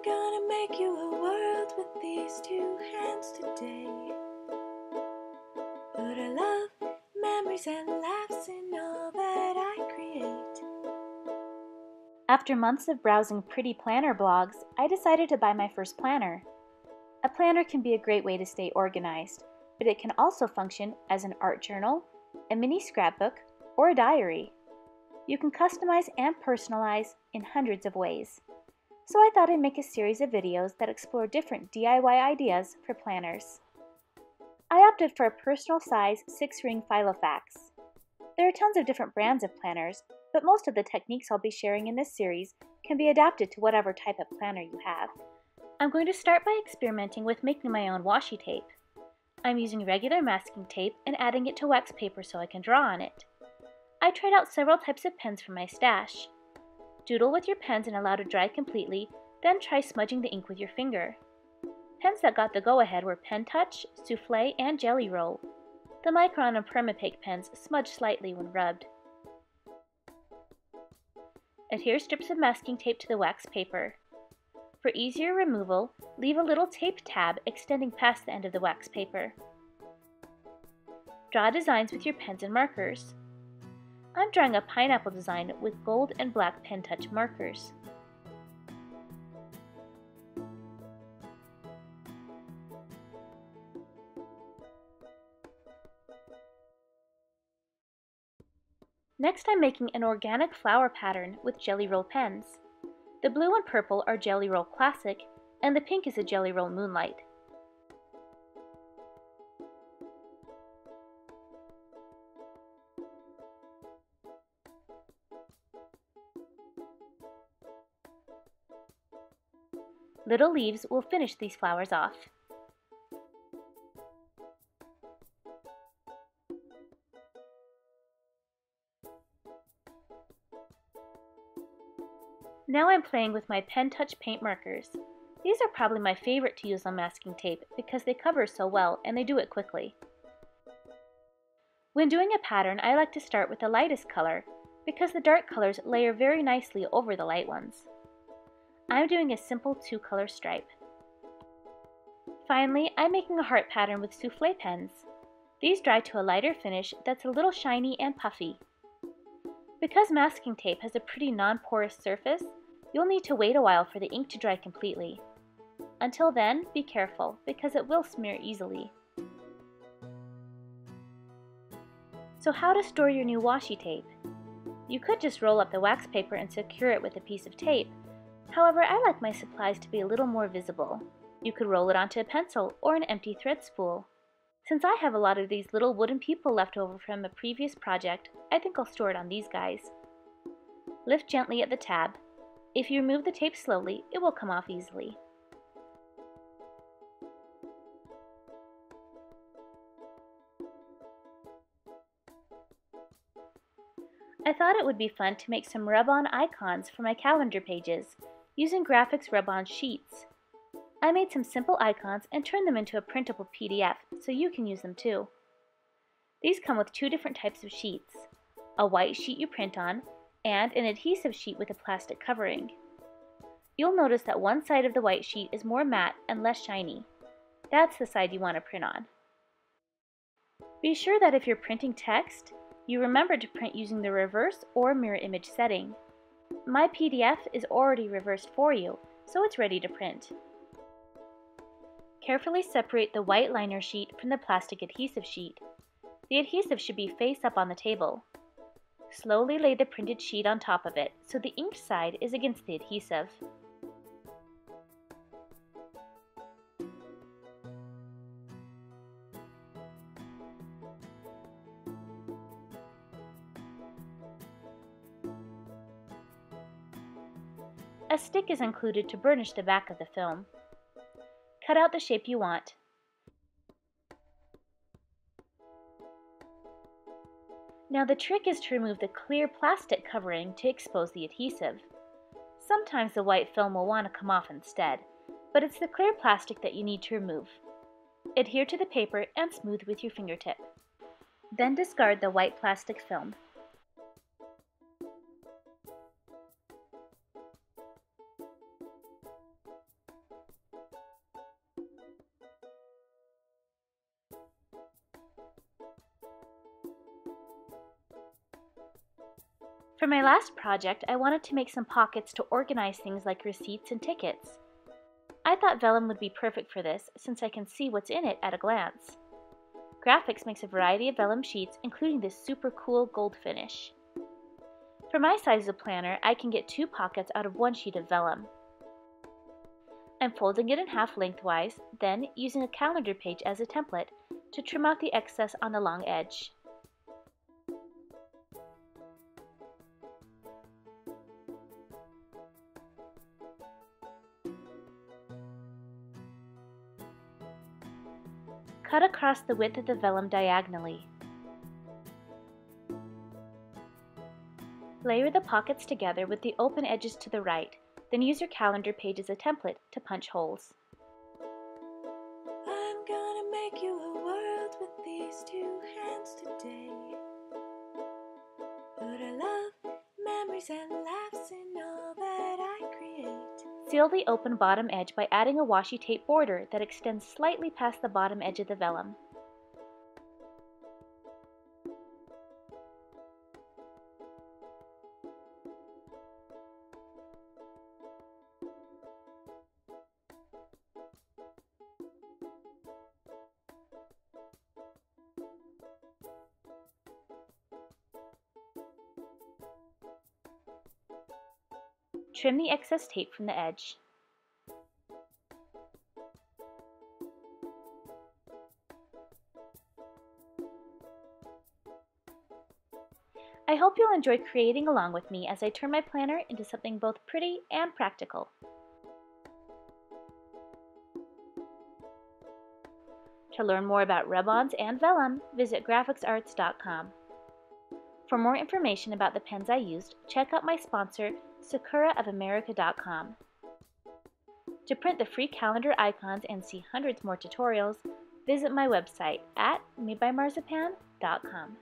gonna make you a world with these two hands today. Put a love, memories, and laughs in all that I create. After months of browsing pretty planner blogs, I decided to buy my first planner. A planner can be a great way to stay organized, but it can also function as an art journal, a mini scrapbook, or a diary. You can customize and personalize in hundreds of ways. So I thought I'd make a series of videos that explore different DIY ideas for planners. I opted for a personal size 6-ring Filofax. There are tons of different brands of planners, but most of the techniques I'll be sharing in this series can be adapted to whatever type of planner you have. I'm going to start by experimenting with making my own washi tape. I'm using regular masking tape and adding it to wax paper so I can draw on it. I tried out several types of pens from my stash. Doodle with your pens and allow to dry completely, then try smudging the ink with your finger. Pens that got the go-ahead were Pen Touch, Soufflé, and Jelly Roll. The Micron and Permapaque pens smudge slightly when rubbed. Adhere strips of masking tape to the wax paper. For easier removal, leave a little tape tab extending past the end of the wax paper. Draw designs with your pens and markers. I'm drawing a pineapple design with gold and black Pen Touch markers. Next, I'm making an organic flower pattern with Jelly Roll pens. The blue and purple are Jelly Roll Classic, and the pink is a Jelly Roll Moonlight. Little leaves will finish these flowers off. Now I'm playing with my Pen Touch paint markers. These are probably my favorite to use on masking tape because they cover so well and they do it quickly. When doing a pattern, I like to start with the lightest color because the dark colors layer very nicely over the light ones. I'm doing a simple 2-color stripe. Finally, I'm making a heart pattern with soufflé pens. These dry to a lighter finish that's a little shiny and puffy. Because masking tape has a pretty non-porous surface, you'll need to wait a while for the ink to dry completely. Until then, be careful because it will smear easily. So how to store your new washi tape? You could just roll up the wax paper and secure it with a piece of tape. However, I like my supplies to be a little more visible. You could roll it onto a pencil or an empty thread spool. Since I have a lot of these little wooden people left over from a previous project, I think I'll store it on these guys. Lift gently at the tab. If you remove the tape slowly, it will come off easily. I thought it would be fun to make some rub-on icons for my calendar pages using graphics rub-on sheets. I made some simple icons and turned them into a printable PDF so you can use them too. These come with 2 different types of sheets, a white sheet you print on and an adhesive sheet with a plastic covering. You'll notice that one side of the white sheet is more matte and less shiny. That's the side you want to print on. Be sure that if you're printing text, you remember to print using the reverse or mirror image setting. My PDF is already reversed for you, so it's ready to print. Carefully separate the white liner sheet from the plastic adhesive sheet. The adhesive should be face up on the table. Slowly lay the printed sheet on top of it so the inked side is against the adhesive. A stick is included to burnish the back of the film. Cut out the shape you want. Now the trick is to remove the clear plastic covering to expose the adhesive. Sometimes the white film will want to come off instead, but it's the clear plastic that you need to remove. Adhere to the paper and smooth with your fingertip. Then discard the white plastic film. For my last project, I wanted to make some pockets to organize things like receipts and tickets. I thought vellum would be perfect for this since I can see what's in it at a glance. Graphics makes a variety of vellum sheets, including this super cool gold finish. For my size of planner, I can get 2 pockets out of 1 sheet of vellum. I'm folding it in half lengthwise, then using a calendar page as a template to trim out the excess on the long edge. Cut across the width of the vellum diagonally. Layer the pockets together with the open edges to the right, then use your calendar page as a template to punch holes. I'm gonna make you a world with these 2 hands today. Put a love, memories and laughs in all that I create. Seal the open bottom edge by adding a washi tape border that extends slightly past the bottom edge of the vellum. Trim the excess tape from the edge. I hope you'll enjoy creating along with me as I turn my planner into something both pretty and practical. To learn more about rub-ons and vellum, visit graphicsarts.com. For more information about the pens I used, check out my sponsor, sakuraofamerica.com. To print the free calendar icons and see hundreds more tutorials, visit my website at madebymarzipan.com.